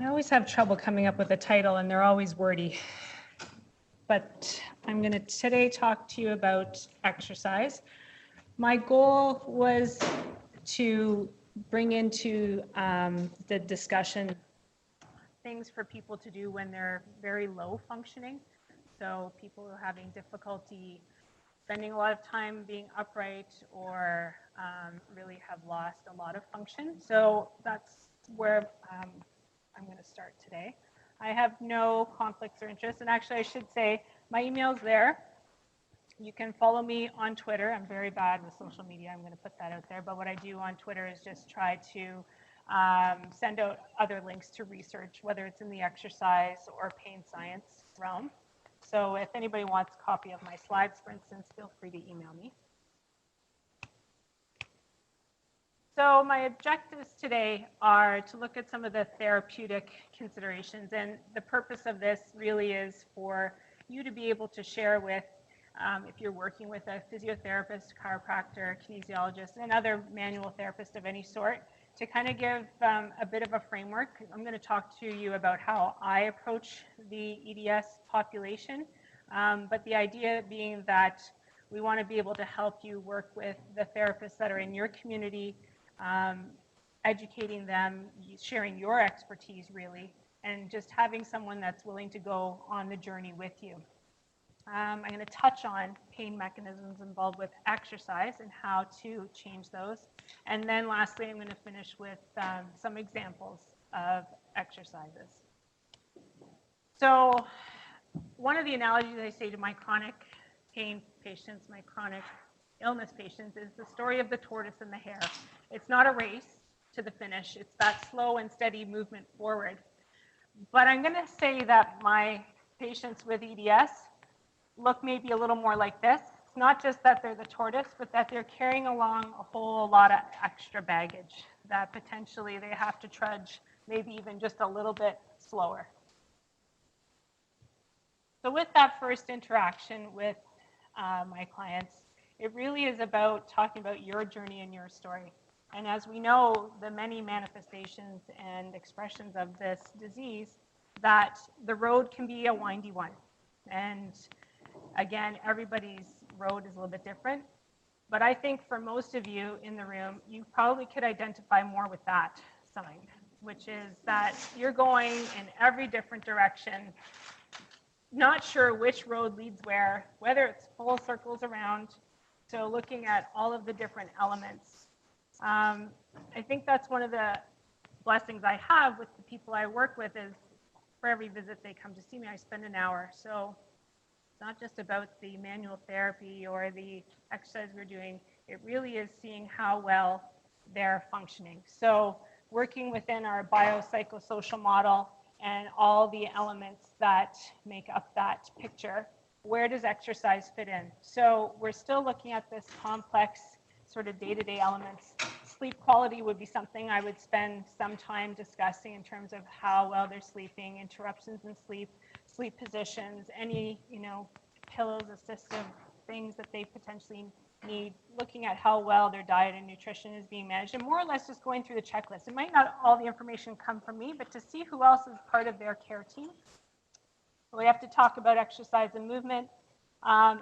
I always have trouble coming up with a title, and they're always wordy. But I'm going to today talk to you about exercise. My goal was to bring into the discussion things for people to do when they're very low functioning. So people who are having difficulty spending a lot of time being upright or really have lost a lot of function. So that's where I'm going to start today. I have no conflicts or interests, and actually I should say my email's there. You can follow me on Twitter. I'm very bad with social media. I'm going to put that out there. But what I do on Twitter is just try to send out other links to research, whether it's in the exercise or pain science realm. So if anybody wants a copy of my slides, for instance, feel free to email me. So my objectives today are to look at some of the therapeutic considerations. And the purpose of this really is for you to be able to share with, if you're working with a physiotherapist, chiropractor, kinesiologist, and other manual therapist of any sort, to kind of give a bit of a framework. I'm going to talk to you about how I approach the EDS population, but the idea being that we want to be able to help you work with the therapists that are in your community, educating them, sharing your expertise really, and just having someone that's willing to go on the journey with you. I'm going to touch on pain mechanisms involved with exercise and how to change those. And then lastly, I'm going to finish with some examples of exercises. So one of the analogies I say to my chronic pain patients, my chronic illness patients, is the story of the tortoise and the hare. It's not a race to the finish. It's that slow and steady movement forward. But I'm going to say that my patients with EDS look maybe a little more like this. It's not just that they're the tortoise, but that they're carrying along a whole lot of extra baggage that potentially they have to trudge maybe even just a little bit slower. So with that first interaction with my clients, it really is about talking about your journey and your story. And as we know, the many manifestations and expressions of this disease, that the road can be a windy one. And again, everybody's road is a little bit different. But I think for most of you in the room, you probably could identify more with that sign, which is that you're going in every different direction, not sure which road leads where, whether it's full circles around. So looking at all of the different elements. I think that's one of the blessings I have with the people I work with is for every visit they come to see me, I spend an hour. So it's not just about the manual therapy or the exercise we're doing. It really is seeing how well they're functioning. So working within our biopsychosocial model and all the elements that make up that picture, where does exercise fit in? So we're still looking at this complex sort of day-to-day elements. Sleep quality would be something I would spend some time discussing in terms of how well they're sleeping, interruptions in sleep, sleep positions, any, pillows, assistive things that they potentially need, looking at how well their diet and nutrition is being managed, and more or less just going through the checklist. It might not all the information come from me, but to see who else is part of their care team. We have to talk about exercise and movement,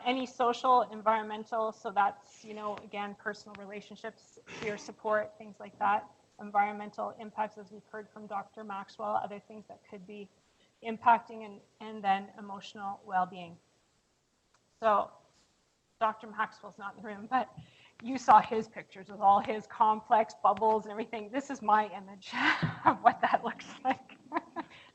any social, environmental, so that's, again, personal relationships, peer support, things like that, environmental impacts, as we've heard from Dr. Maxwell, other things that could be impacting, and then emotional well-being. So Dr. Maxwell's not in the room, but you saw his pictures with all his complex bubbles and everything. This is my image of what that looks like.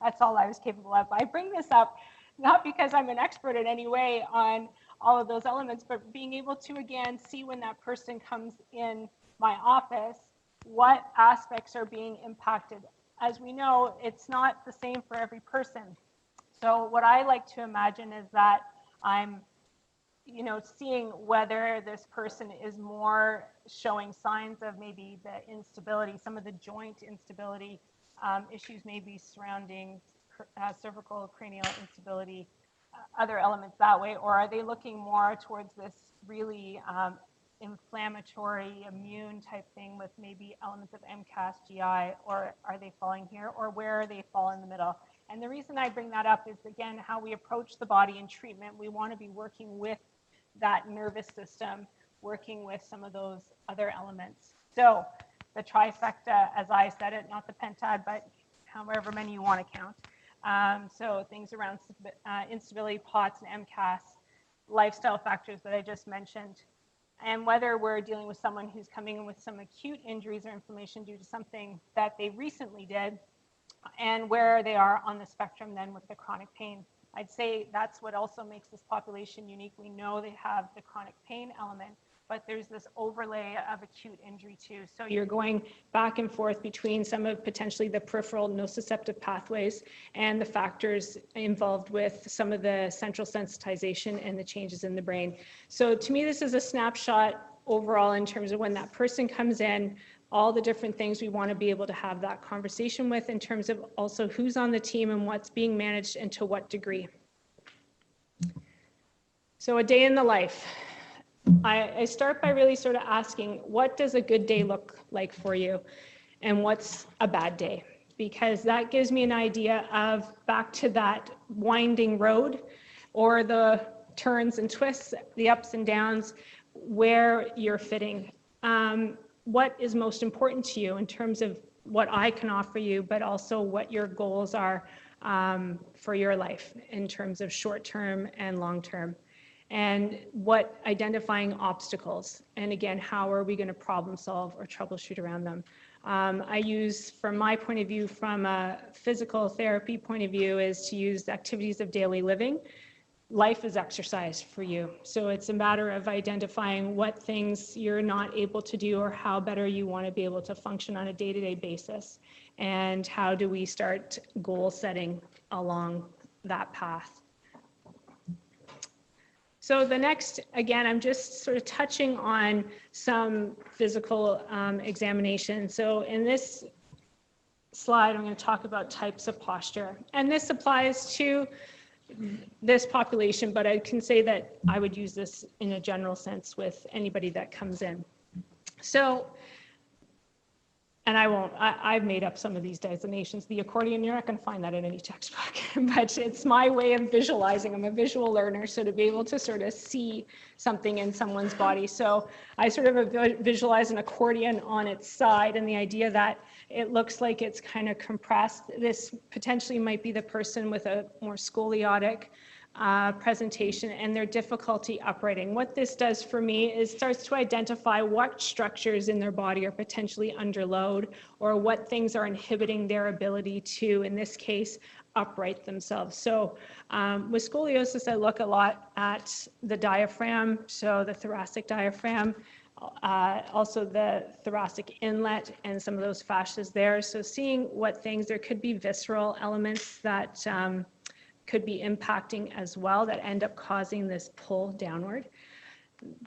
That's all I was capable of. I bring this up not because I'm an expert in any way on all of those elements, but being able to, again, see when that person comes in my office, what aspects are being impacted. As we know, it's not the same for every person. So what I like to imagine is that I'm seeing whether this person is more showing signs of maybe the instability, some of the joint instability issues maybe surrounding cervical cranial instability, other elements that way, or are they looking more towards this really inflammatory, immune type thing with maybe elements of MCAS, GI, or are they falling here, or where are they fall in the middle? And the reason I bring that up is, again, how we approach the body in treatment. We want to be working with that nervous system, working with some of those other elements. So the trifecta, as I said it, not the pentad, but however many you want to count. So things around instability, POTS, and MCAS, lifestyle factors that I just mentioned, and whether we're dealing with someone who's coming in with some acute injuries or inflammation due to something that they recently did, and where they are on the spectrum then with the chronic pain. I'd say that's what also makes this population unique. We know they have the chronic pain element, but there's this overlay of acute injury too. So you're going back and forth between some of potentially the peripheral nociceptive pathways and the factors involved with some of the central sensitization and the changes in the brain. So to me, this is a snapshot overall in terms of when that person comes in, all the different things we want to be able to have that conversation with in terms of also who's on the team and what's being managed and to what degree. So a day in the life. I start by really sort of asking, what does a good day look like for you? And what's a bad day? Because that gives me an idea of back to that winding road or the turns and twists, the ups and downs, where you're fitting. What is most important to you in terms of what I can offer you, but also what your goals are for your life in terms of short-term and long-term. And what identifying obstacles, and again, how are we going to problem solve or troubleshoot around them? I use, from my point of view, from a physical therapy point of view, is to use activities of daily living. Life is exercise for you. So it's a matter of identifying what things you're not able to do or how better you want to be able to function on a day-to-day basis. And how do we start goal setting along that path? So the next, again, I'm just sort of touching on some physical examination. So in this slide, I'm going to talk about types of posture. And this applies to this population, but I can say that I would use this in a general sense with anybody that comes in. So, and I won't, I've made up some of these designations. The accordion, you're not going to find that in any textbook, but it's my way of visualizing. I'm a visual learner, so to be able to sort of see something in someone's body. So I sort of visualize an accordion on its side, and the idea that it looks like it's kind of compressed. This potentially might be the person with a more scoliotic presentation and their difficulty uprighting. What this does for me is starts to identify what structures in their body are potentially under load, or what things are inhibiting their ability to, in this case, upright themselves. So with scoliosis, I look a lot at the diaphragm, so the thoracic diaphragm, also the thoracic inlet and some of those fascias there. So seeing what things, there could be visceral elements that could be impacting as well that end up causing this pull downward.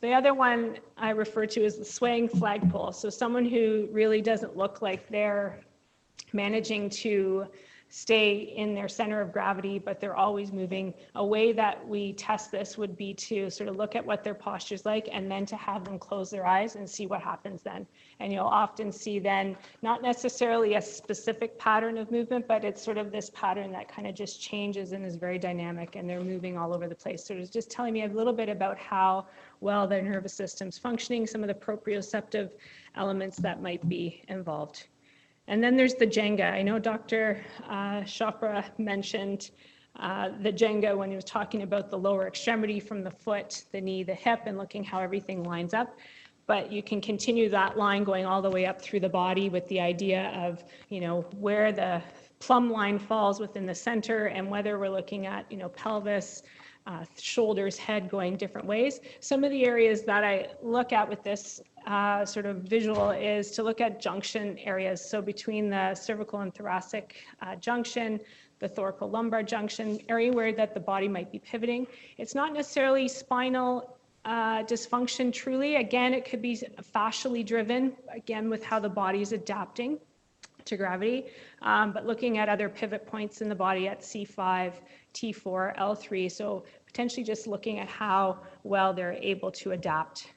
The other one I refer to as the swaying flagpole. So someone who really doesn't look like they're managing to stay in their center of gravity, but they're always moving. A way that we test this would be to sort of look at what their posture's like and then to have them close their eyes and see what happens then. And you'll often see then not necessarily a specific pattern of movement, but it's sort of this pattern that kind of just changes and is very dynamic, and they're moving all over the place. So it's just telling me a little bit about how well their nervous system's functioning, some of the proprioceptive elements that might be involved. And then there's the Jenga. I know Dr. Chopra mentioned the Jenga when he was talking about the lower extremity from the foot, the knee, the hip, and looking how everything lines up. But you can continue that line going all the way up through the body with the idea of, you know, where the plumb line falls within the center, and whether we're looking at, you know, pelvis, shoulders, head going different ways. Some of the areas that I look at with this sort of visual is to look at junction areas. So between the cervical and thoracic junction, the thoracolumbar junction, area where that the body might be pivoting. It's not necessarily spinal dysfunction truly. Again, it could be fascially driven, again, with how the body is adapting to gravity, but looking at other pivot points in the body at C5, T4, L3, so potentially just looking at how well they're able to adapt.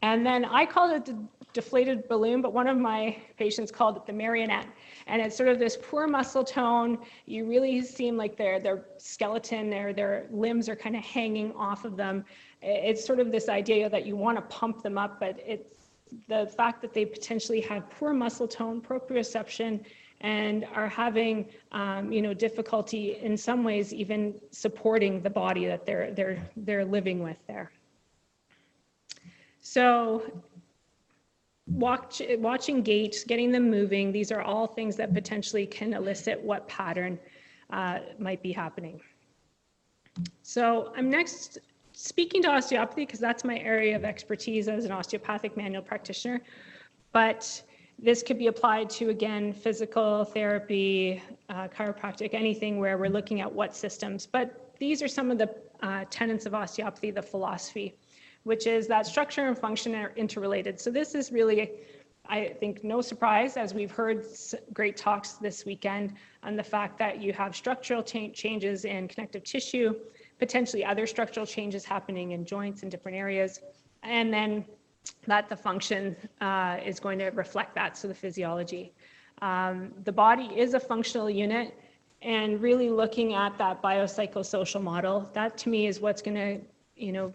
And then I called it the deflated balloon, but one of my patients called it the marionette. And it's sort of this poor muscle tone. You really seem like their skeleton, their limbs are kind of hanging off of them. It's sort of this idea that you want to pump them up, but it's the fact that they potentially have poor muscle tone, proprioception, and are having difficulty in some ways even supporting the body that they're living with there. So watching gait, getting them moving, these are all things that potentially can elicit what pattern might be happening. So I'm next speaking to osteopathy because that's my area of expertise as an osteopathic manual practitioner, but this could be applied to, again, physical therapy, chiropractic, anything where we're looking at what systems. But these are some of the tenets of osteopathy, the philosophy, which is that structure and function are interrelated. So this is really, I think, no surprise, as we've heard great talks this weekend on the fact that you have structural changes in connective tissue, potentially other structural changes happening in joints in different areas, and then that the function is going to reflect that, so the physiology. The body is a functional unit, and really looking at that biopsychosocial model, that to me is what's going to,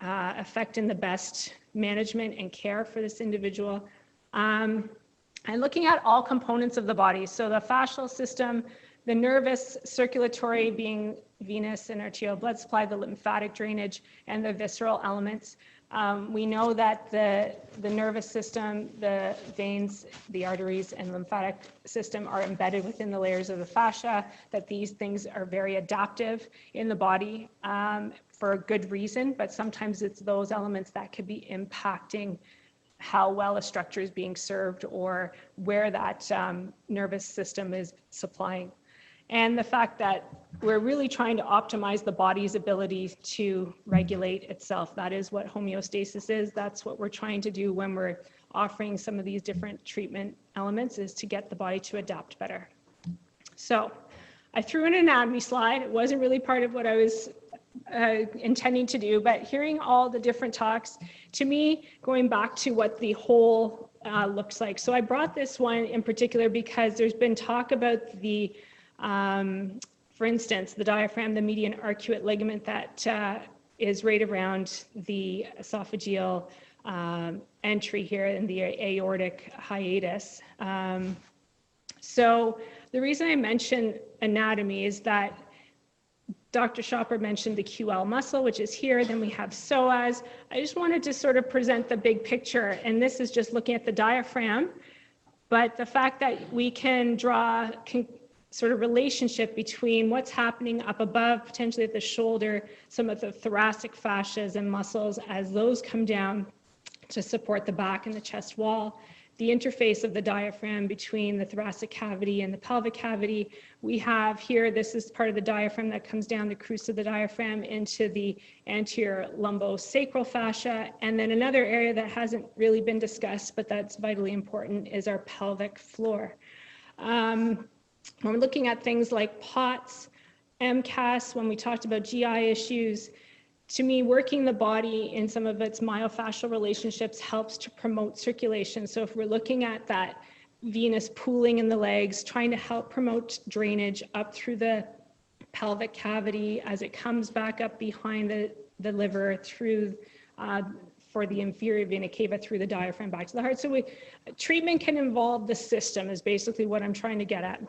affect in the best management and care for this individual. And looking at all components of the body, so the fascial system, the nervous, circulatory being venous and arterial blood supply, the lymphatic drainage, and the visceral elements. We know that the nervous system, the veins, the arteries, and lymphatic system are embedded within the layers of the fascia, that these things are very adaptive in the body for a good reason, but sometimes it's those elements that could be impacting how well a structure is being served or where that nervous system is supplying. And the fact that we're really trying to optimize the body's ability to regulate itself. That is what homeostasis is. That's what we're trying to do when we're offering some of these different treatment elements, is to get the body to adapt better. So I threw an anatomy slide. It wasn't really part of what I was intending to do, but hearing all the different talks, to me, going back to what the whole looks like. So I brought this one in particular because there's been talk about the for instance, the diaphragm, the median arcuate ligament that is right around the esophageal entry here in the aortic hiatus. So the reason I mention anatomy is that Dr. Schopper mentioned the QL muscle, which is here. Then we have psoas. I just wanted to sort of present the big picture, and this is just looking at the diaphragm, but the fact that we can draw sort of relationship between what's happening up above, potentially at the shoulder, some of the thoracic fascias and muscles as those come down to support the back and the chest wall, the interface of the diaphragm between the thoracic cavity and the pelvic cavity. We have here, this is part of the diaphragm that comes down the crus of the diaphragm into the anterior lumbosacral fascia. And then another area that hasn't really been discussed, but that's vitally important, is our pelvic floor. When we're looking at things like POTS, MCAS, when we talked about GI issues, to me, working the body in some of its myofascial relationships helps to promote circulation. So if we're looking at that venous pooling in the legs, trying to help promote drainage up through the pelvic cavity as it comes back up behind the liver through for the inferior vena cava through the diaphragm back to the heart. So treatment can involve the system is basically what I'm trying to get at.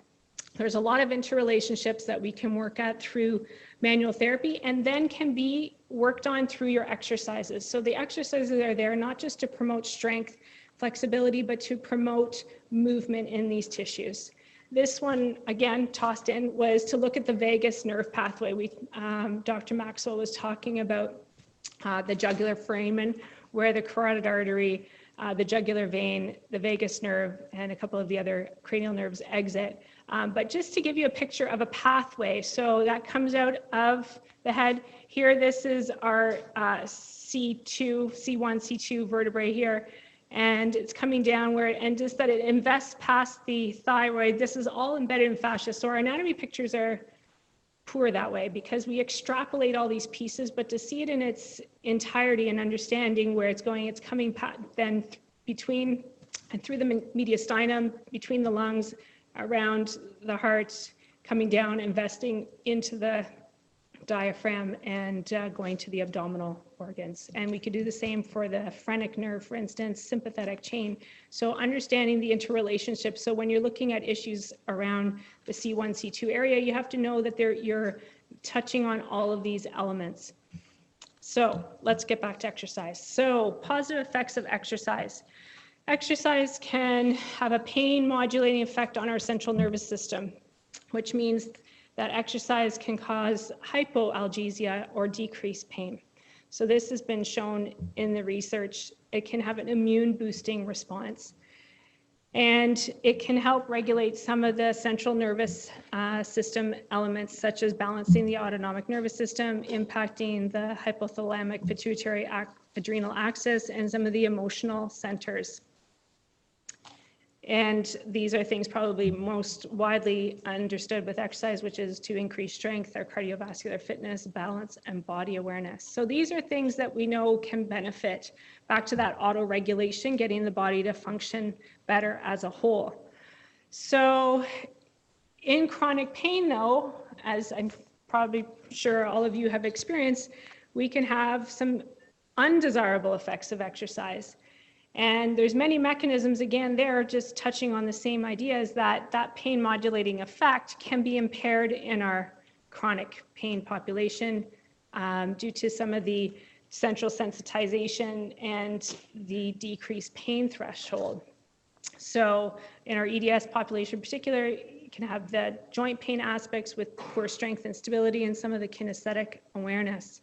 There's a lot of interrelationships that we can work at through manual therapy and then can be worked on through your exercises. So the exercises are there not just to promote strength, flexibility, but to promote movement in these tissues. This one, again, tossed in, was to look at the vagus nerve pathway. Dr. Maxwell was talking about the jugular foramen, where the carotid artery, the jugular vein, the vagus nerve, and a couple of the other cranial nerves exit. But just to give you a picture of a pathway, so that comes out of the head. Here, this is our C1, C2 vertebrae here, and it's coming down and just that it invests past the thyroid. This is all embedded in fascia. So our anatomy pictures are poor that way because we extrapolate all these pieces, but to see it in its entirety and understanding where it's going, it's coming then between and through the mediastinum, between the lungs, around the heart, coming down, investing into the diaphragm and going to the abdominal organs. And we could do the same for the phrenic nerve, for instance, sympathetic chain. So understanding the interrelationship. So when you're looking at issues around the C1, C2 area, you have to know that you're touching on all of these elements. So let's get back to exercise. So positive effects of exercise. Exercise can have a pain modulating effect on our central nervous system, which means that exercise can cause hypoalgesia or decreased pain. So this has been shown in the research. It can have an immune boosting response. And it can help regulate some of the central nervous system elements, such as balancing the autonomic nervous system, impacting the hypothalamic pituitary adrenal axis, and some of the emotional centers. And these are things probably most widely understood with exercise, which is to increase strength, our cardiovascular fitness, balance, and body awareness. So these are things that we know can benefit. Back to that auto-regulation, getting the body to function better as a whole. So in chronic pain, though, as I'm probably sure all of you have experienced, we can have some undesirable effects of exercise. And there's many mechanisms, again, there just touching on the same idea, is that that pain modulating effect can be impaired in our chronic pain population due to some of the central sensitization and the decreased pain threshold. So in our EDS population in particular, you can have the joint pain aspects with poor strength and stability and some of the kinesthetic awareness.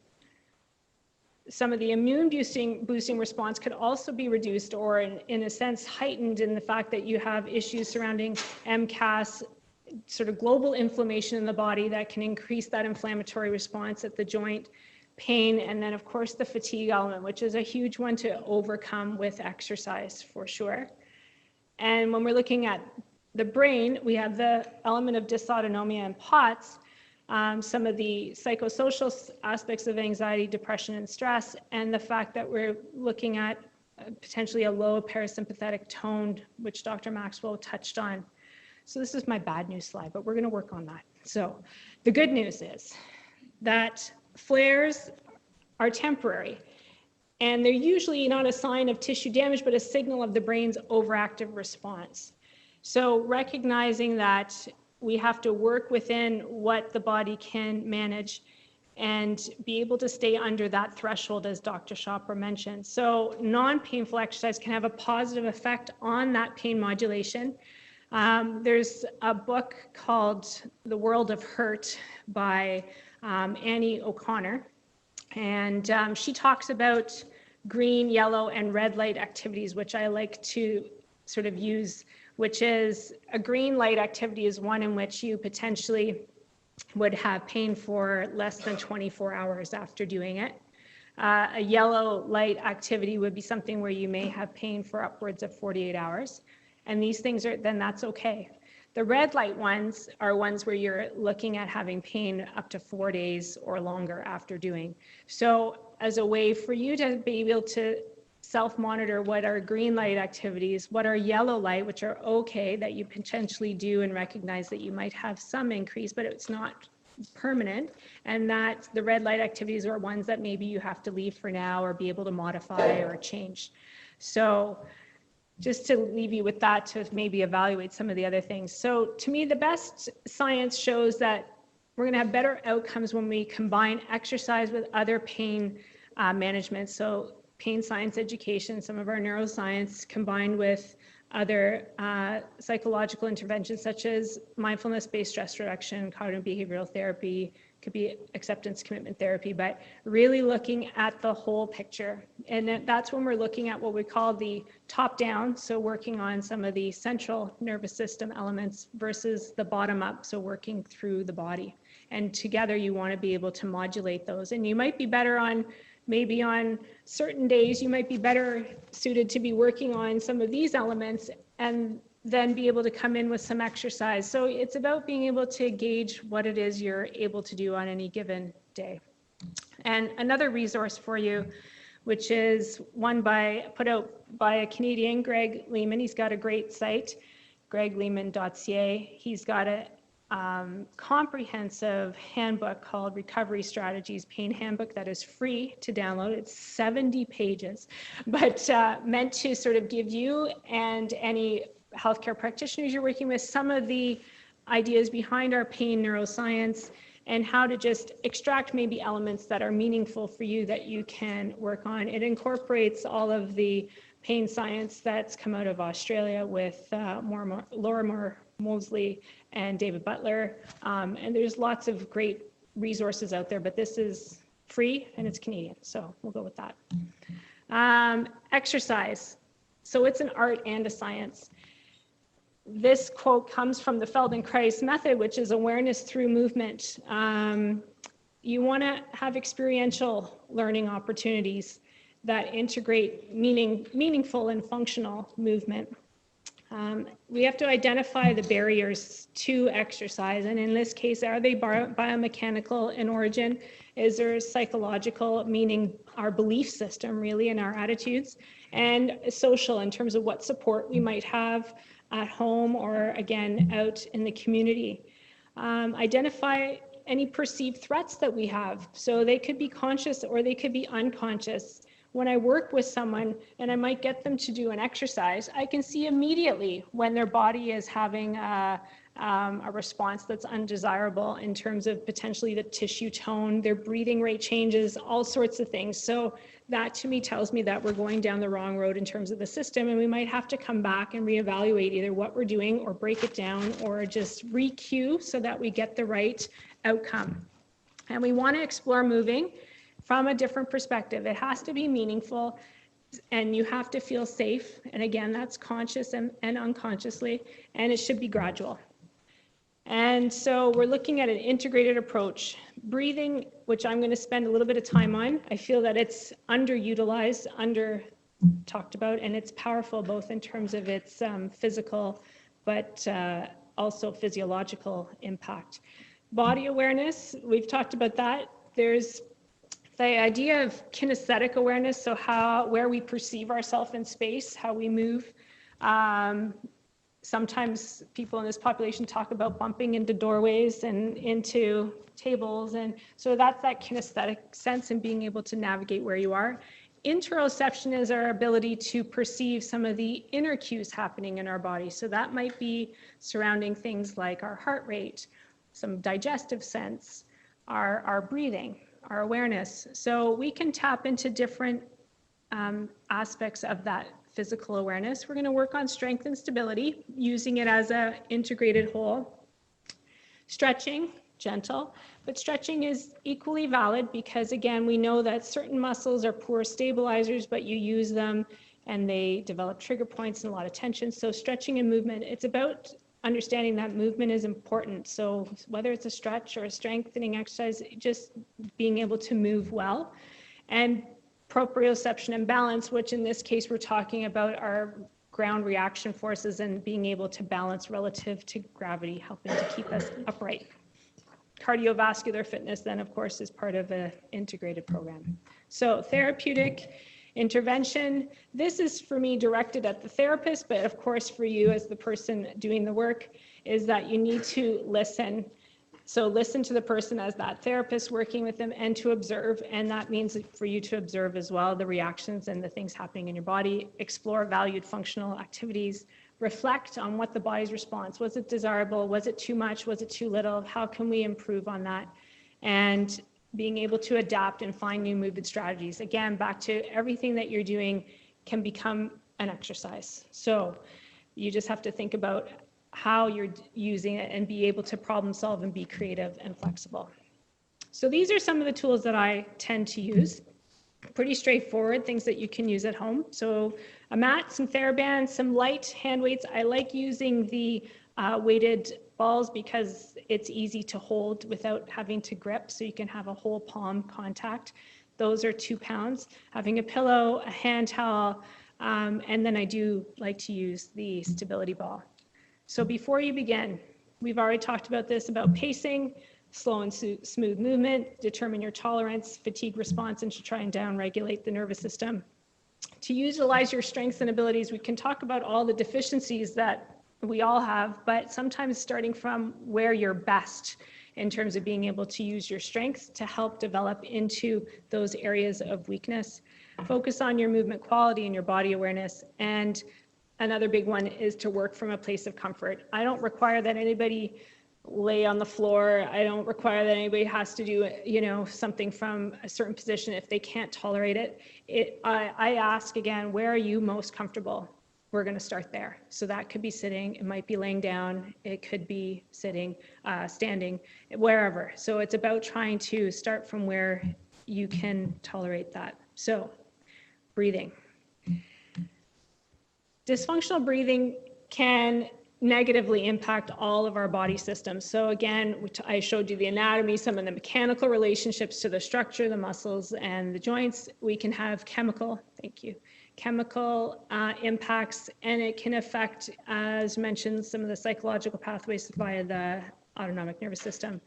Some of the immune boosting response could also be reduced or in a sense heightened in the fact that you have issues surrounding MCAS, sort of global inflammation in the body that can increase that inflammatory response at the joint pain. And then of course the fatigue element, which is a huge one to overcome with exercise for sure. And when we're looking at the brain, we have the element of dysautonomia and POTS. Some of the psychosocial aspects of anxiety, depression, and stress, and the fact that we're looking at potentially a low parasympathetic tone, which Dr. Maxwell touched on. So this is my bad news slide, but we're going to work on that. So the good news is that flares are temporary, and they're usually not a sign of tissue damage, but a signal of the brain's overactive response. So recognizing that we have to work within what the body can manage and be able to stay under that threshold, as Dr. Chopra mentioned. So non-painful exercise can have a positive effect on that pain modulation. There's a book called The World of Hurt by Annie O'Connor, and she talks about green, yellow, and red light activities, which I like to sort of use, which is a green light activity is one in which you potentially would have pain for less than 24 hours after doing it. A yellow light activity would be something where you may have pain for upwards of 48 hours. And these things are, then that's okay. The red light ones are ones where you're looking at having pain up to 4 days or longer after doing. So as a way for you to be able to self-monitor what are green light activities, what are yellow light, which are okay that you potentially do and recognize that you might have some increase, but it's not permanent, and that the red light activities are ones that maybe you have to leave for now or be able to modify or change. So just to leave you with that to maybe evaluate some of the other things. So to me, the best science shows that we're going to have better outcomes when we combine exercise with other pain management. So pain science education, some of our neuroscience combined with other psychological interventions such as mindfulness-based stress reduction, cognitive behavioral therapy, could be acceptance commitment therapy, but really looking at the whole picture. And that's when we're looking at what we call the top down, so working on some of the central nervous system elements versus the bottom up, so working through the body. And together you want to be able to modulate those. And you might be better on, maybe on certain days, you might be better suited to be working on some of these elements, and then be able to come in with some exercise. So it's about being able to gauge what it is you're able to do on any given day. And another resource for you, which is one put out by a Canadian, Greg Lehman. He's got a great site, greglehman.ca. He's got a comprehensive handbook called Recovery Strategies Pain Handbook that is free to download. It's 70 pages, but meant to sort of give you and any healthcare practitioners you're working with some of the ideas behind our pain neuroscience and how to just extract maybe elements that are meaningful for you that you can work on. It incorporates all of the pain science that's come out of Australia with Laura Mosley and David Butler. And there's lots of great resources out there, but this is free and it's Canadian, so we'll go with that. Exercise. So it's an art and a science. This quote comes from the Feldenkrais method, which is awareness through movement. You want to have experiential learning opportunities that integrate meaningful and functional movement. We have to identify the barriers to exercise, and in this case, are they biomechanical in origin? Is there psychological, meaning our belief system really and our attitudes, and social in terms of what support we might have at home or again out in the community. Identify any perceived threats that we have. So they could be conscious or they could be unconscious. When I work with someone and I might get them to do an exercise, I can see immediately when their body is having a response that's undesirable in terms of potentially the tissue tone, their breathing rate changes, all sorts of things. So that to me tells me that we're going down the wrong road in terms of the system, and we might have to come back and reevaluate either what we're doing or break it down or just re-cue so that we get the right outcome. And we want to explore moving from a different perspective. It has to be meaningful and you have to feel safe. And again, that's conscious and unconsciously, and it should be gradual. And so we're looking at an integrated approach. Breathing, which I'm going to spend a little bit of time on, I feel that it's underutilized, talked about, and it's powerful both in terms of its physical, but also physiological impact. Body awareness, we've talked about that. There's the idea of kinesthetic awareness, so where we perceive ourselves in space, how we move. Sometimes people in this population talk about bumping into doorways and into tables, and so that's that kinesthetic sense and being able to navigate where you are. Interoception is our ability to perceive some of the inner cues happening in our body. So that might be surrounding things like our heart rate, some digestive sense, our breathing, our awareness. So we can tap into different aspects of that physical awareness. We're going to work on strength and stability, using it as an integrated whole. Stretching, gentle, but stretching is equally valid because, again, we know that certain muscles are poor stabilizers, but you use them and they develop trigger points and a lot of tension. So stretching and movement, it's about understanding that movement is important. So whether it's a stretch or a strengthening exercise, just being able to move well. And proprioception and balance, which in this case we're talking about our ground reaction forces and being able to balance relative to gravity, helping to keep us upright. Cardiovascular fitness then, of course, is part of an integrated program. So therapeutic intervention, this is for me directed at the therapist, but of course for you as the person doing the work, is that you need to listen. So listen to the person as that therapist working with them and to observe. And that means for you to observe as well the reactions and the things happening in your body, explore valued functional activities, reflect on what the body's response. Was it desirable? Was it too much? Was it too little? How can we improve on that? And being able to adapt and find new movement strategies. Again, back to everything that you're doing can become an exercise. So you just have to think about how you're using it and be able to problem solve and be creative and flexible. So these are some of the tools that I tend to use. Pretty straightforward, things that you can use at home. So a mat, some TheraBands, some light hand weights. I like using the weighted balls because it's easy to hold without having to grip, so you can have a whole palm contact. Those are 2 pounds. Having a pillow, a hand towel, and then I do like to use the stability ball. So before you begin, we've already talked about this, about pacing, slow and smooth movement, determine your tolerance, fatigue response, and to try and down-regulate the nervous system. To utilize your strengths and abilities, we can talk about all the deficiencies that we all have, but sometimes starting from where you're best in terms of being able to use your strengths to help develop into those areas of weakness. Focus on your movement quality and your body awareness. And another big one is to work from a place of comfort. I don't require that anybody lay on the floor. I don't require that anybody has to do, something from a certain position if they can't tolerate it. I ask again, where are you most comfortable? We're going to start there. So that could be sitting, it might be laying down, it could be sitting, standing, wherever. So it's about trying to start from where you can tolerate that. So breathing. Dysfunctional breathing can negatively impact all of our body systems. So again, I showed you the anatomy, some of the mechanical relationships to the structure, the muscles, and the joints. We can have chemical impacts, and it can affect, as mentioned, some of the psychological pathways via the autonomic nervous system.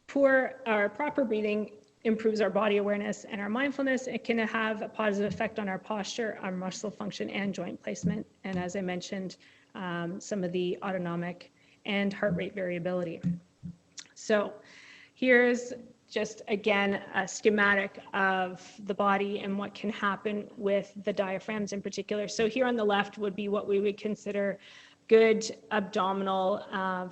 Poor or proper breathing improves our body awareness and our mindfulness. It can have a positive effect on our posture, our muscle function, and joint placement. And as I mentioned, some of the autonomic and heart rate variability. So here's just, again, a schematic of the body and what can happen with the diaphragms in particular. So here on the left would be what we would consider good abdominal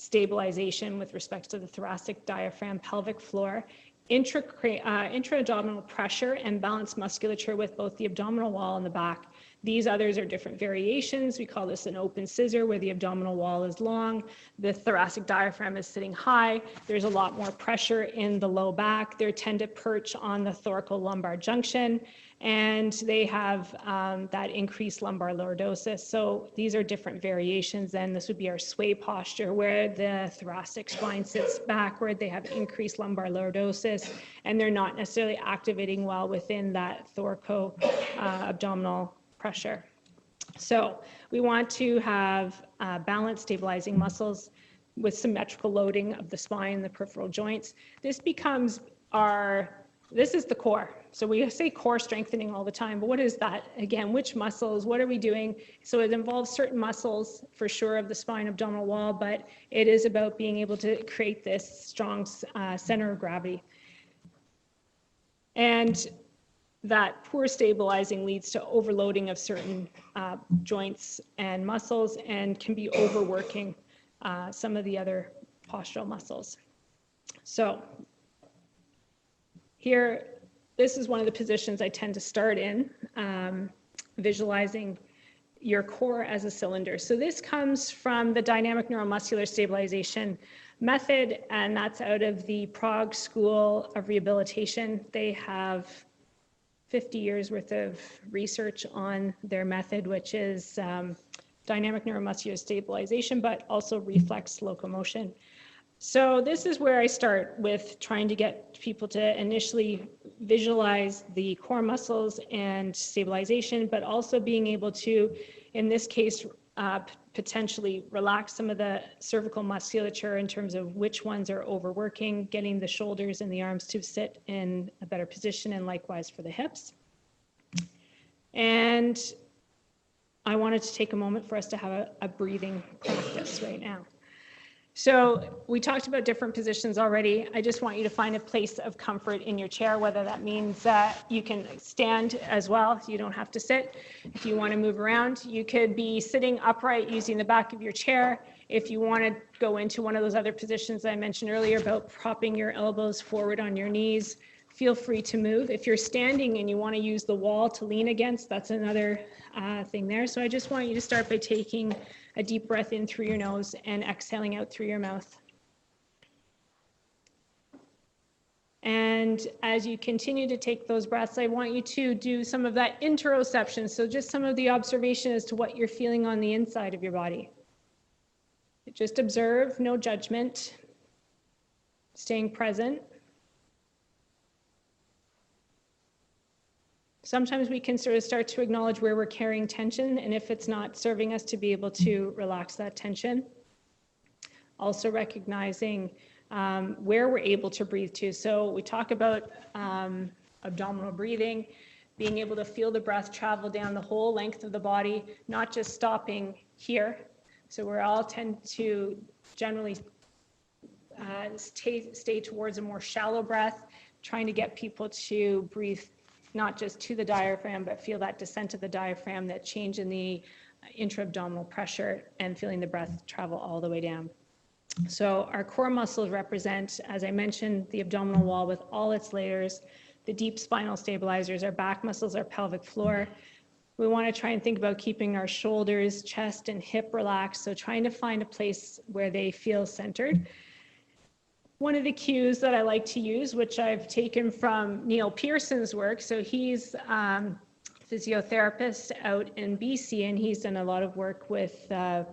stabilization with respect to the thoracic diaphragm, pelvic floor, intra-abdominal pressure and balanced musculature with both the abdominal wall and the back. These others are different variations. We call this an open scissor, where the abdominal wall is long, the thoracic diaphragm is sitting high. There's a lot more pressure in the low back. They tend to perch on the thoracolumbar junction, and they have that increased lumbar lordosis. So these are different variations. Then this would be our sway posture, where the thoracic spine sits backward. They have increased lumbar lordosis, and they're not necessarily activating well within that thoraco-abdominal pressure. So we want to have balanced stabilizing muscles with symmetrical loading of the spine and the peripheral joints. This becomes this is the core. So we say core strengthening all the time, but what is that? Again, which muscles, what are we doing? So it involves certain muscles for sure of the spine abdominal wall, but it is about being able to create this strong center of gravity. And that poor stabilizing leads to overloading of certain joints and muscles, and can be overworking some of the other postural muscles. So here, this is one of the positions I tend to start in, visualizing your core as a cylinder. So this comes from the dynamic neuromuscular stabilization method, and that's out of the Prague School of Rehabilitation. They have 50 years worth of research on their method, which is dynamic neuromuscular stabilization, but also reflex locomotion. So this is where I start with trying to get people to initially visualize the core muscles and stabilization, but also being able to, in this case, potentially relax some of the cervical musculature in terms of which ones are overworking, getting the shoulders and the arms to sit in a better position, and likewise for the hips. And I wanted to take a moment for us to have a breathing practice right now. So we talked about different positions already. I just want you to find a place of comfort in your chair, whether that means that you can stand as well, so you don't have to sit. If you want to move around, you could be sitting upright using the back of your chair. If you want to go into one of those other positions I mentioned earlier about propping your elbows forward on your knees, feel free to move. If you're standing and you want to use the wall to lean against, that's another thing there. So I just want you to start by taking a deep breath in through your nose and exhaling out through your mouth. And as you continue to take those breaths, I want you to do some of that interoception. So just some of the observation as to what you're feeling on the inside of your body. Just observe, no judgment, staying present. Sometimes we can sort of start to acknowledge where we're carrying tension and if it's not serving us, to be able to relax that tension. Also recognizing where we're able to breathe to. So we talk about abdominal breathing, being able to feel the breath travel down the whole length of the body, not just stopping here. So we all tend to generally stay towards a more shallow breath, trying to get people to breathe not just to the diaphragm, but feel that descent of the diaphragm, that change in the intra-abdominal pressure, and feeling the breath travel all the way down. So our core muscles represent, as I mentioned, the abdominal wall with all its layers, the deep spinal stabilizers, our back muscles, our pelvic floor. We want to try and think about keeping our shoulders, chest, and hip relaxed, so trying to find a place where they feel centered. One of the cues that I like to use, which I've taken from Neil Pearson's work, so he's a physiotherapist out in BC, and he's done a lot of work with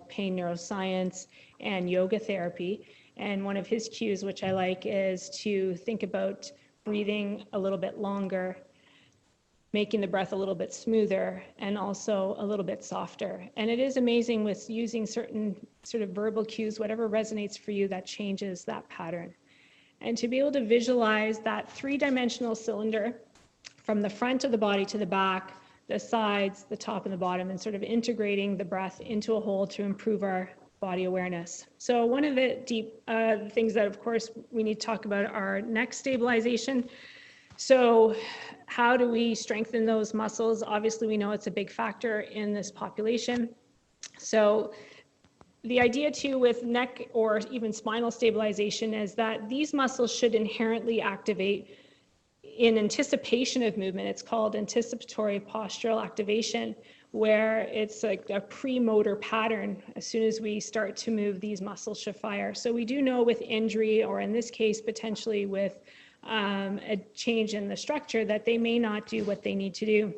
pain neuroscience and yoga therapy. And one of his cues, which I like, is to think about breathing a little bit longer, making the breath a little bit smoother, and also a little bit softer. And it is amazing with using certain sort of verbal cues, whatever resonates for you, that changes that pattern. And to be able to visualize that three-dimensional cylinder from the front of the body to the back, the sides, the top and the bottom, and sort of integrating the breath into a whole to improve our body awareness. So one of the deep things that, of course, we need to talk about are neck stabilization. So how do we strengthen those muscles? Obviously, we know it's a big factor in this population. So the idea too with neck or even spinal stabilization is that these muscles should inherently activate in anticipation of movement. It's called anticipatory postural activation, where it's like a pre-motor pattern. As soon as we start to move, these muscles should fire. So we do know with injury, or in this case, potentially with a change in the structure, that they may not do what they need to do.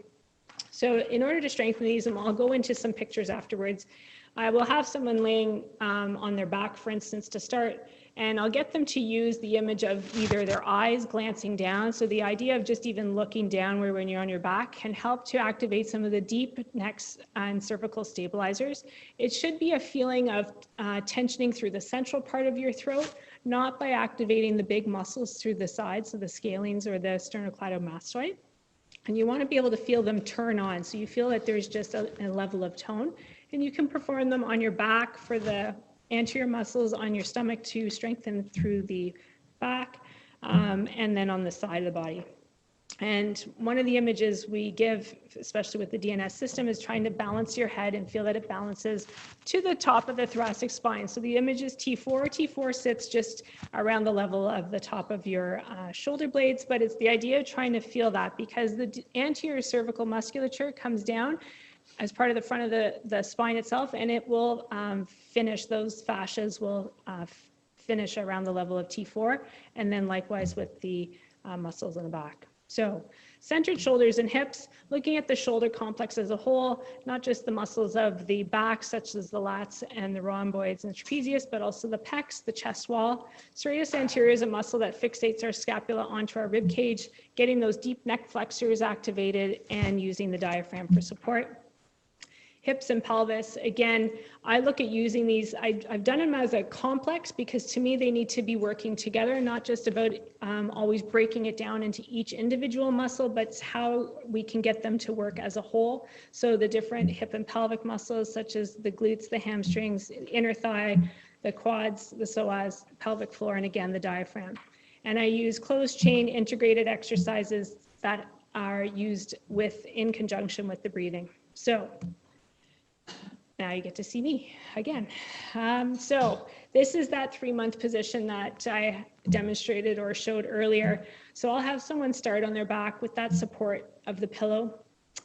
So in order to strengthen these, and I'll go into some pictures afterwards, I will have someone laying on their back, for instance, to start, and I'll get them to use the image of either their eyes glancing down. So the idea of just even looking downward when you're on your back can help to activate some of the deep neck and cervical stabilizers. It should be a feeling of tensioning through the central part of your throat, not by activating the big muscles through the sides, so the scalenes or the sternocleidomastoid. And you want to be able to feel them turn on, so you feel that there's just a level of tone. And you can perform them on your back for the anterior muscles, on your stomach to strengthen through the back, and then on the side of the body. And one of the images we give, especially with the DNS system, is trying to balance your head and feel that it balances to the top of the thoracic spine. So the image is T4. T4 sits just around the level of the top of your shoulder blades, but it's the idea of trying to feel that, because the anterior cervical musculature comes down as part of the front of the spine itself, and it will finish, those fascias will finish around the level of T4, and then likewise with the muscles in the back. So centered shoulders and hips, looking at the shoulder complex as a whole, not just the muscles of the back, such as the lats and the rhomboids and the trapezius, but also the pecs, the chest wall. Serratus anterior is a muscle that fixates our scapula onto our rib cage, getting those deep neck flexors activated and using the diaphragm for support. Hips and pelvis, again, I look at using these, I've done them as a complex, because to me they need to be working together, not just about always breaking it down into each individual muscle, but how we can get them to work as a whole. So the different hip and pelvic muscles, such as the glutes, the hamstrings, inner thigh, the quads, the psoas, pelvic floor, and again, the diaphragm. And I use closed chain integrated exercises that are used in conjunction with the breathing. So now you get to see me again. So this is that 3-month position that I demonstrated or showed earlier. So I'll have someone start on their back with that support of the pillow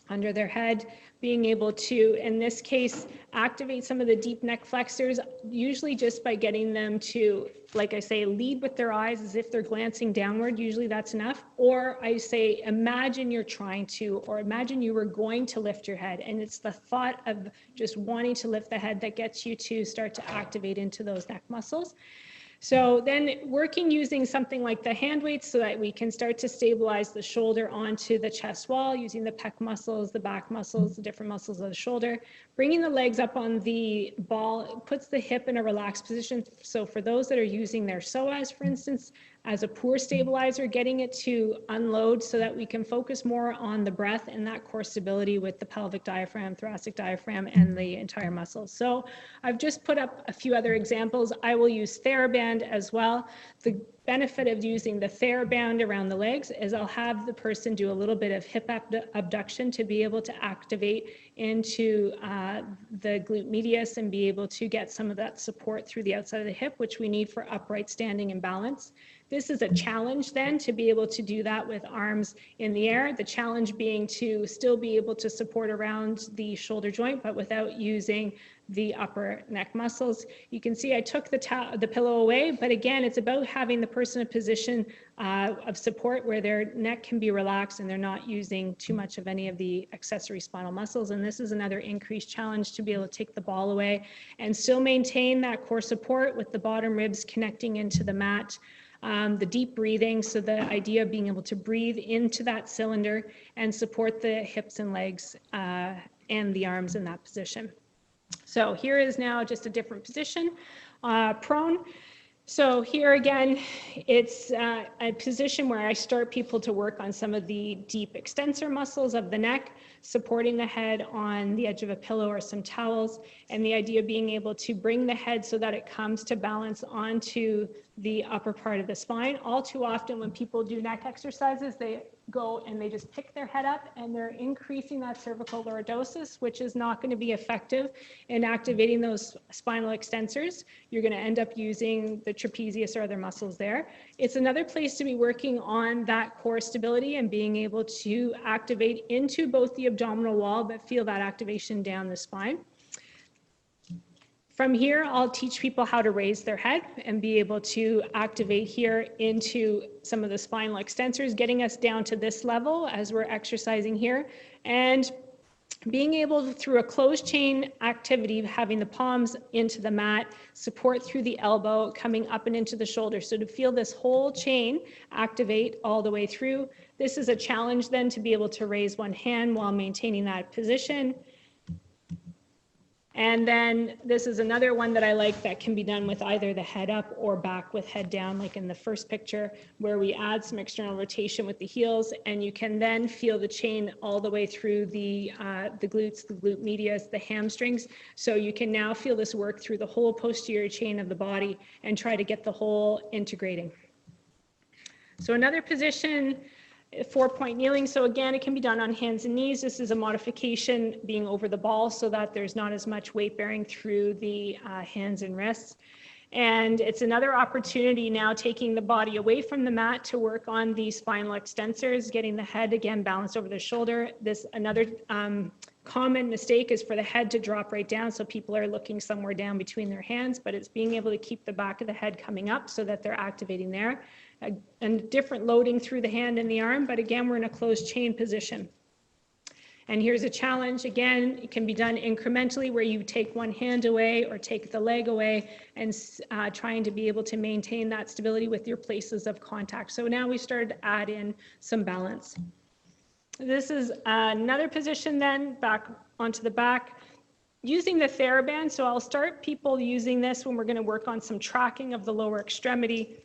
under their head, being able to, in this case, activate some of the deep neck flexors, usually just by getting them to, like I say, lead with their eyes as if they're glancing downward. Usually that's enough. Or I say, imagine you're trying to, or imagine you were going to lift your head. And it's the thought of just wanting to lift the head that gets you to start to activate into those neck muscles. So then working using something like the hand weights so that we can start to stabilize the shoulder onto the chest wall using the pec muscles, the back muscles, the different muscles of the shoulder. Bringing the legs up on the ball puts the hip in a relaxed position. So for those that are using their psoas, for instance, as a poor stabilizer, getting it to unload so that we can focus more on the breath and that core stability with the pelvic diaphragm, thoracic diaphragm, and the entire muscle. So I've just put up a few other examples. I will use TheraBand as well. The benefit of using the TheraBand around the legs is I'll have the person do a little bit of hip abduction to be able to activate into the glute medius and be able to get some of that support through the outside of the hip, which we need for upright standing and balance. This is a challenge then to be able to do that with arms in the air. The challenge being to still be able to support around the shoulder joint, but without using the upper neck muscles. You can see I took the pillow away, but again, it's about having the person in a position of support where their neck can be relaxed and they're not using too much of any of the accessory spinal muscles. And this is another increased challenge to be able to take the ball away and still maintain that core support with the bottom ribs connecting into the mat. The deep breathing, so the idea of being able to breathe into that cylinder and support the hips and legs and the arms in that position. So here is now just a different position, prone. So here again, it's a position where I start people to work on some of the deep extensor muscles of the neck, supporting the head on the edge of a pillow or some towels, and the idea of being able to bring the head so that it comes to balance onto the upper part of the spine. All too often when people do neck exercises, they go and they just pick their head up and they're increasing that cervical lordosis, which is not going to be effective in activating those spinal extensors. You're going to end up using the trapezius or other muscles there. It's another place to be working on that core stability and being able to activate into both the abdominal wall, but feel that activation down the spine. From here, I'll teach people how to raise their head and be able to activate here into some of the spinal extensors, getting us down to this level as we're exercising here. And being able to, through a closed chain activity, having the palms into the mat, support through the elbow, coming up and into the shoulder. So to feel this whole chain activate all the way through. This is a challenge then to be able to raise one hand while maintaining that position. And then this is another one that I like that can be done with either the head up or back with head down, like in the first picture, where we add some external rotation with the heels, and you can then feel the chain all the way through the glutes, the glute medius, the hamstrings. So you can now feel this work through the whole posterior chain of the body and try to get the whole integrating. So another position, 4-point kneeling. So again, it can be done on hands and knees. This is a modification being over the ball so that there's not as much weight bearing through the hands and wrists. And it's another opportunity now taking the body away from the mat to work on the spinal extensors, getting the head again balanced over the shoulder. This another common mistake is for the head to drop right down. So people are looking somewhere down between their hands, but it's being able to keep the back of the head coming up so that they're activating there. And different loading through the hand and the arm, but again, we're in a closed chain position. And here's a challenge. Again, it can be done incrementally where you take one hand away or take the leg away and trying to be able to maintain that stability with your places of contact. So now we started to add in some balance. This is another position then, back onto the back. Using the TheraBand, so I'll start people using this when we're going to work on some tracking of the lower extremity,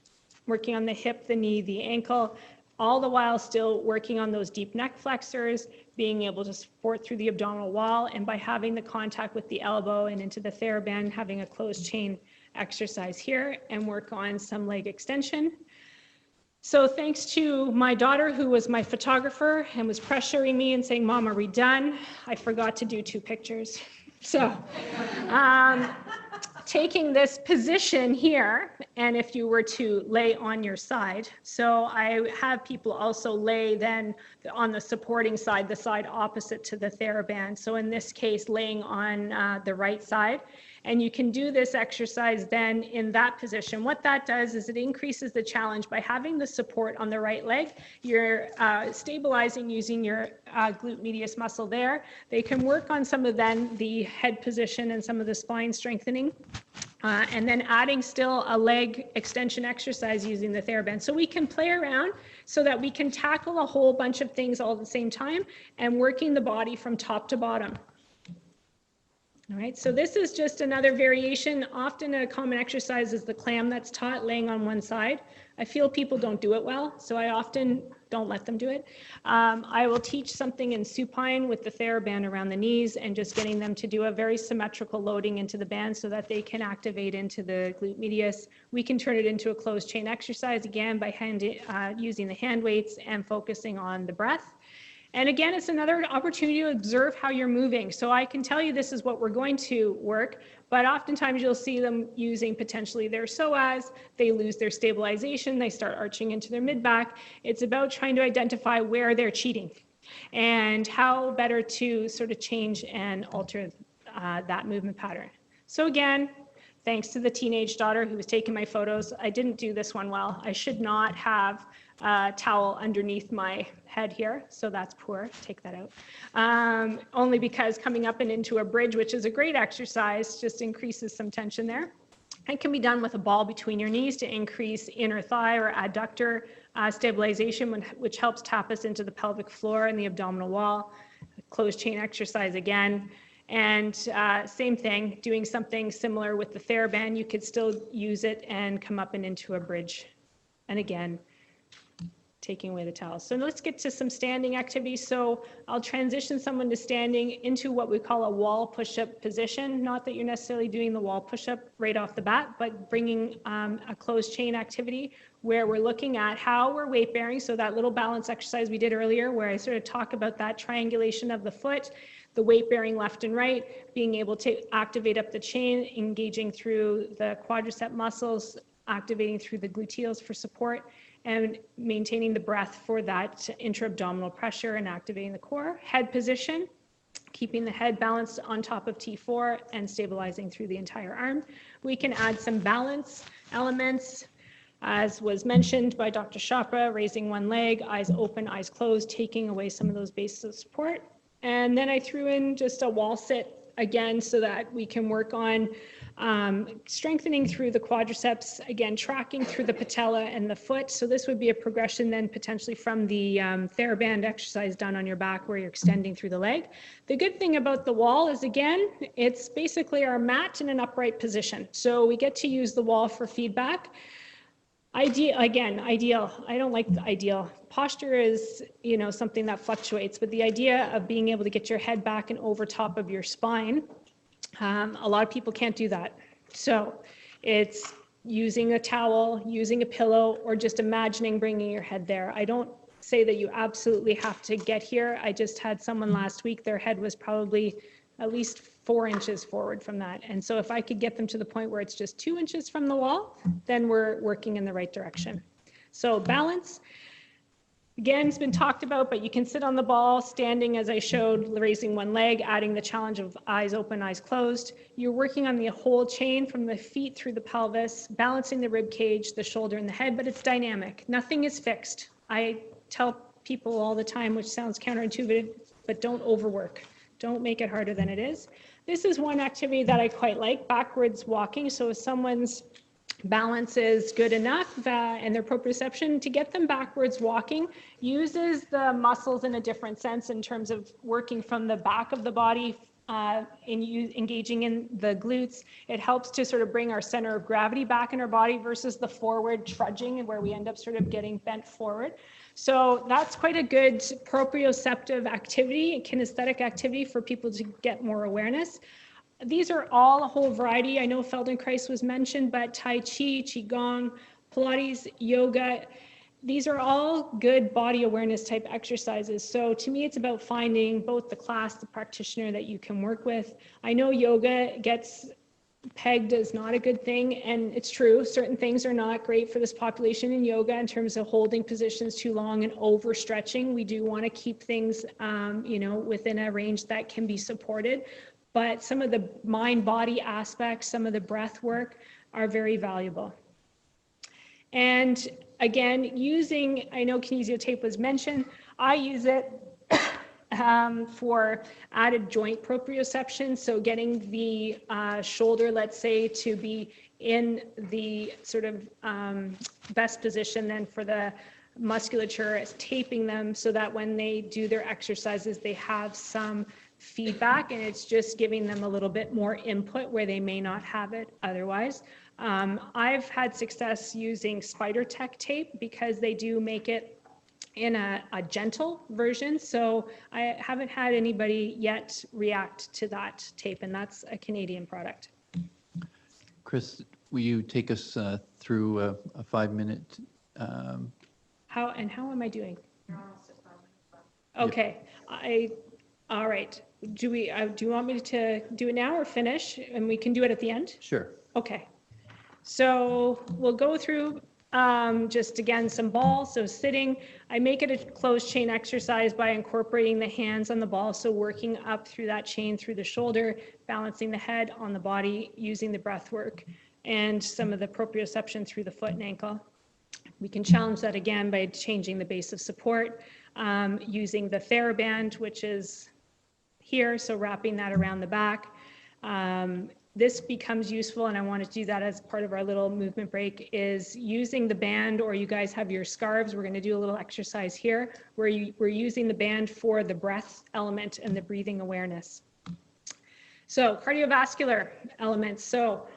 working on the hip, the knee, the ankle, all the while still working on those deep neck flexors, being able to support through the abdominal wall, and by having the contact with the elbow and into the TheraBand, having a closed chain exercise here and work on some leg extension. So thanks to my daughter, who was my photographer and was pressuring me and saying, "Mom, are we done?" I forgot to do 2 pictures. So taking this position here, and if you were to lay on your side, so I have people also lay then on the supporting side, the side opposite to the TheraBand. So in this case, laying on the right side. And you can do this exercise then in that position. What that does is it increases the challenge by having the support on the right leg. You're stabilizing using your glute medius muscle there. They can work on some of then the head position and some of the spine strengthening. And then adding still a leg extension exercise using the TheraBand. So we can play around so that we can tackle a whole bunch of things all at the same time and working the body from top to bottom. All right, so this is just another variation. Often a common exercise is the clam that's taught laying on one side. I feel people don't do it well, so I often don't let them do it. I will teach something in supine with the TheraBand around the knees and just getting them to do a very symmetrical loading into the band so that they can activate into the glute medius. We can turn it into a closed chain exercise again by using the hand weights and focusing on the breath. And again, it's another opportunity to observe how you're moving. So I can tell you this is what we're going to work, but oftentimes you'll see them using potentially their psoas, they lose their stabilization, they start arching into their mid-back. It's about trying to identify where they're cheating and how better to sort of change and alter that movement pattern. So again, thanks to the teenage daughter who was taking my photos, I didn't do this one well. I should not have a towel underneath my head here, so that's poor, take that out. Only because coming up and into a bridge, which is a great exercise, just increases some tension there. It can be done with a ball between your knees to increase inner thigh or adductor stabilization, which helps tap us into the pelvic floor and the abdominal wall. Closed chain exercise again. And same thing, doing something similar with the TheraBand, you could still use it and come up and into a bridge. And again, taking away the towel. So let's get to some standing activities. So I'll transition someone to standing into what we call a wall push-up position. Not that you're necessarily doing the wall push-up right off the bat, but bringing a closed chain activity where we're looking at how we're weight bearing. So that little balance exercise we did earlier where I sort of talk about that triangulation of the foot, the weight bearing left and right, being able to activate up the chain, engaging through the quadricep muscles, activating through the gluteals for support, and maintaining the breath for that intra-abdominal pressure and activating the core. Head position, keeping the head balanced on top of T4 and stabilizing through the entire arm. We can add some balance elements, as was mentioned by Dr. Chopra, raising one leg, eyes open, eyes closed, taking away some of those bases of support. And then I threw in just a wall sit again so that we can work on strengthening through the quadriceps, again, tracking through the patella and the foot. So this would be a progression then potentially from the TheraBand exercise done on your back where you're extending through the leg. The good thing about the wall is, again, it's basically our mat in an upright position. So we get to use the wall for feedback. Ideal. I don't like the ideal. Posture is, something that fluctuates, but the idea of being able to get your head back and over top of your spine, a lot of people can't do that. So it's using a towel, using a pillow, or just imagining bringing your head there. I don't say that you absolutely have to get here. I just had someone last week, their head was probably at least 4 inches forward from that. And so if I could get them to the point where it's just 2 inches from the wall, then we're working in the right direction. So balance. Again, it's been talked about, but you can sit on the ball, standing as I showed, raising one leg, adding the challenge of eyes open, eyes closed. You're working on the whole chain from the feet through the pelvis, balancing the rib cage, the shoulder, and the head, but it's dynamic. Nothing is fixed. I tell people all the time, which sounds counterintuitive, but don't overwork. Don't make it harder than it is. This is one activity that I quite like, backwards walking. So if someone's balance is good enough and their proprioception, to get them backwards walking uses the muscles in a different sense in terms of working from the back of the body, engaging in the glutes. It helps to sort of bring our center of gravity back in our body versus the forward trudging where we end up sort of getting bent forward. So that's quite a good proprioceptive activity, kinesthetic activity for people to get more awareness. These are all a whole variety. I know Feldenkrais was mentioned, but Tai Chi, Qigong, Pilates, yoga, these are all good body awareness type exercises. So to me, it's about finding both the class, the practitioner that you can work with. I know yoga gets pegged as not a good thing, and it's true. Certain things are not great for this population in yoga in terms of holding positions too long and overstretching. We do want to keep things, within a range that can be supported. But some of the mind-body aspects, some of the breath work are very valuable. And again, I know kinesio tape was mentioned. I use it for added joint proprioception. So getting the shoulder, let's say, to be in the sort of best position then for the musculature, is taping them so that when they do their exercises, they have some feedback, and it's just giving them a little bit more input where they may not have it otherwise. I've had success using SpiderTech tape because they do make it in a gentle version. So I haven't had anybody yet react to that tape, and that's a Canadian product. Chris, will you take us through a 5-minute? How am I doing? Okay, all right. Do you want me to do it now or finish, and we can do it at the end? Sure. Okay. So we'll go through just again some balls. So sitting, I make it a closed chain exercise by incorporating the hands on the ball. So working up through that chain through the shoulder, balancing the head on the body, using the breath work and some of the proprioception through the foot and ankle. We can challenge that again by changing the base of support, using the TheraBand, which is here, so wrapping that around the back. This becomes useful, and I want to do that as part of our little movement break, is using the band, or you guys have your scarves. We're going to do a little exercise here where we're using the band for the breath element and the breathing awareness. So cardiovascular elements. So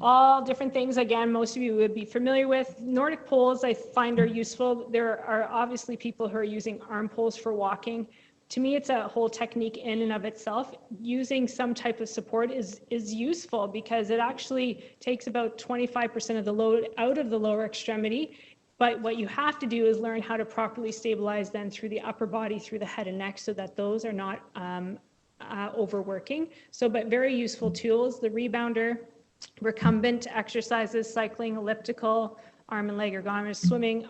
all different things, again, most of you would be familiar with. Nordic poles I find are useful. There are obviously people who are using arm poles for walking. To me, it's a whole technique in and of itself. Using some type of support is useful because it actually takes about 25% of the load out of the lower extremity. But what you have to do is learn how to properly stabilize then through the upper body, through the head and neck, so that those are not overworking. So, but very useful tools. The rebounder, recumbent exercises, cycling, elliptical, arm and leg ergometers, swimming,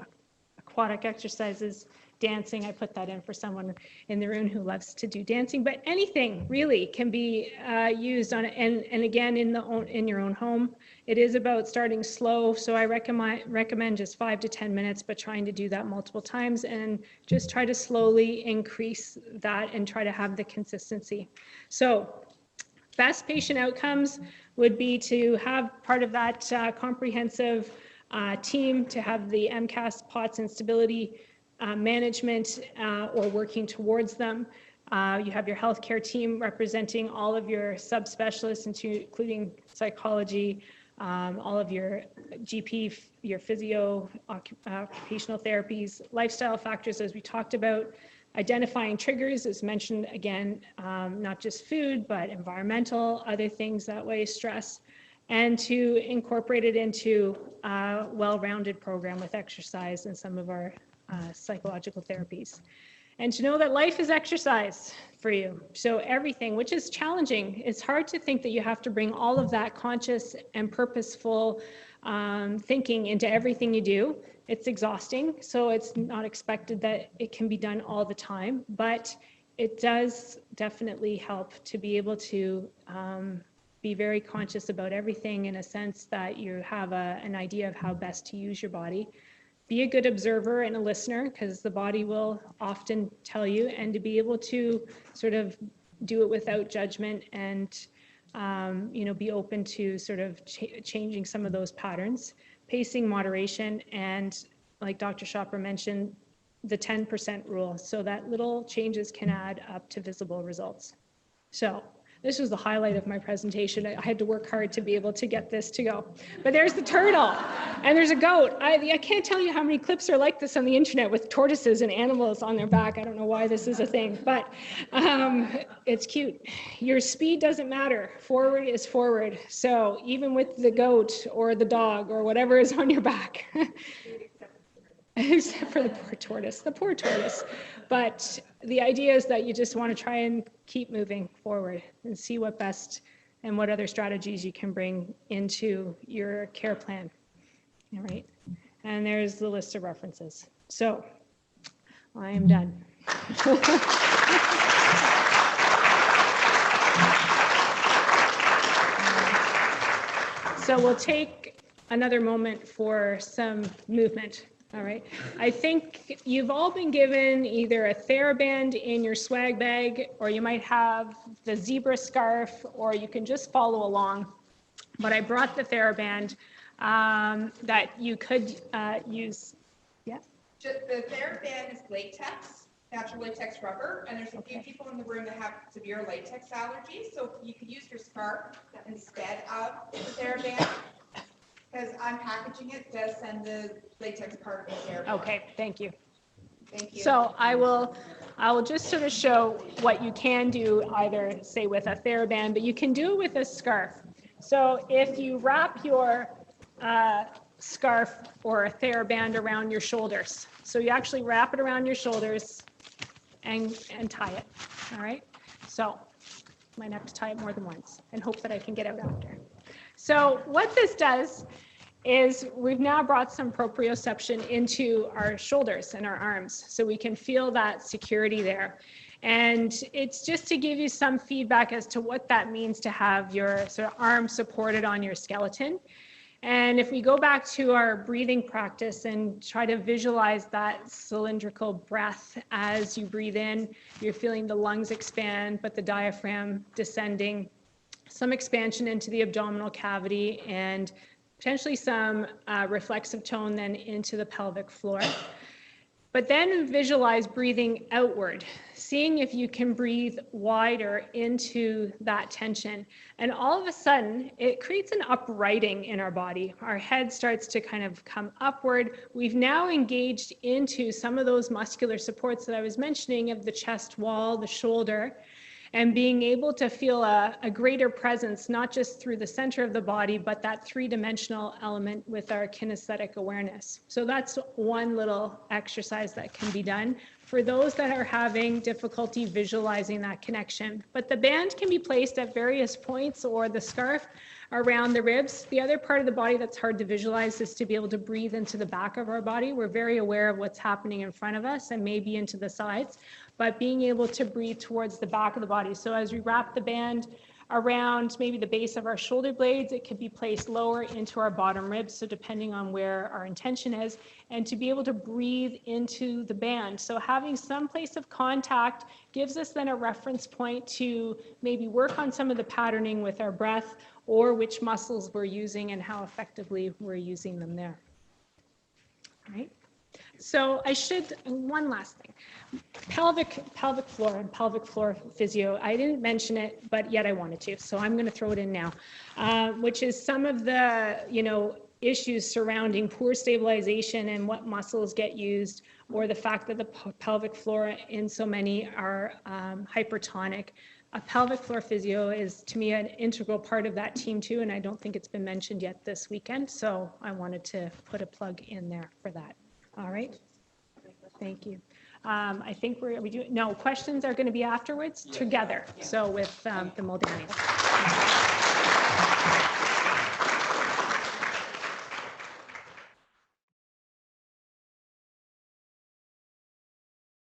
aquatic exercises, dancing. I put that in for someone in the room who loves to do dancing, but anything really can be used on, and again, in your own home. It is about starting slow. So I recommend just 5 to 10 minutes, but trying to do that multiple times and just try to slowly increase that and try to have the consistency. So best patient outcomes would be to have part of that comprehensive team, to have the MCAS, POTS, and stability management or working towards them. You have your healthcare team representing all of your subspecialists, including psychology, all of your GP, your physio, occupational therapies, lifestyle factors, as we talked about. Identifying triggers is mentioned again, not just food, but environmental, other things that way, stress, and to incorporate it into a well-rounded program with exercise and some of our psychological therapies. And to know that life is exercise for you. So everything, which is challenging. It's hard to think that you have to bring all of that conscious and purposeful thinking into everything you do. It's exhausting, so it's not expected that it can be done all the time, but it does definitely help to be able to be very conscious about everything in a sense that you have an idea of how best to use your body. Be a good observer and a listener, because the body will often tell you, and to be able to sort of do it without judgment and be open to sort of changing some of those patterns. Pacing, moderation, and like Dr. Schopper mentioned, the 10% rule, so that little changes can add up to visible results. So this was the highlight of my presentation. I had to work hard to be able to get this to go. But there's the turtle, and there's a goat. I can't tell you how many clips are like this on the internet with tortoises and animals on their back. I don't know why this is a thing, but it's cute. Your speed doesn't matter. Forward is forward. So even with the goat or the dog or whatever is on your back, except for the poor tortoise. But the idea is that you just want to try and keep moving forward and see what best and what other strategies you can bring into your care plan. All right. And there's the list of references. So I am done. So we'll take another moment for some movement. All right. I think you've all been given either a TheraBand in your swag bag, or you might have the zebra scarf, or you can just follow along. But I brought the TheraBand that you could use. Yeah. The TheraBand is latex, natural latex rubber, and there's a few people in the room that have severe latex allergies, so you could use your scarf instead of the TheraBand. Because I'm packaging it, does send the latex part of the TheraBand. Okay, thank you. Thank you. So I will just sort of show what you can do, either say with a TheraBand, but you can do it with a scarf. So if you wrap your scarf or a TheraBand around your shoulders, so you actually wrap it around your shoulders and tie it. All right. So might have to tie it more than once and hope that I can get out after. So what this does is we've now brought some proprioception into our shoulders and our arms, so we can feel that security there. And it's just to give you some feedback as to what that means to have your sort of arm supported on your skeleton. And if we go back to our breathing practice and try to visualize that cylindrical breath as you breathe in, you're feeling the lungs expand, but the diaphragm descending, some expansion into the abdominal cavity, and potentially some reflexive tone then into the pelvic floor. But then visualize breathing outward, seeing if you can breathe wider into that tension. And all of a sudden, it creates an uprighting in our body. Our head starts to kind of come upward. We've now engaged into some of those muscular supports that I was mentioning of the chest wall, the shoulder, and being able to feel a greater presence, not just through the center of the body, but that three-dimensional element with our kinesthetic awareness. So that's one little exercise that can be done for those that are having difficulty visualizing that connection. But the band can be placed at various points, or the scarf around the ribs. The other part of the body that's hard to visualize is to be able to breathe into the back of our body. We're very aware of what's happening in front of us and maybe into the sides, but being able to breathe towards the back of the body. So as we wrap the band around maybe the base of our shoulder blades, it could be placed lower into our bottom ribs, so depending on where our intention is, and to be able to breathe into the band. So having some place of contact gives us then a reference point to maybe work on some of the patterning with our breath, or which muscles we're using and how effectively we're using them there. All right. So one last thing, pelvic floor and pelvic floor physio. I didn't mention it, but yet I wanted to, so I'm going to throw it in now, which is some of the, issues surrounding poor stabilization and what muscles get used, or the fact that the pelvic floor in so many are hypertonic. A pelvic floor physio is, to me, an integral part of that team too, and I don't think it's been mentioned yet this weekend, so I wanted to put a plug in there for that. All right. Thank you. I think no, questions are going to be afterwards together. So with the Muldoonians.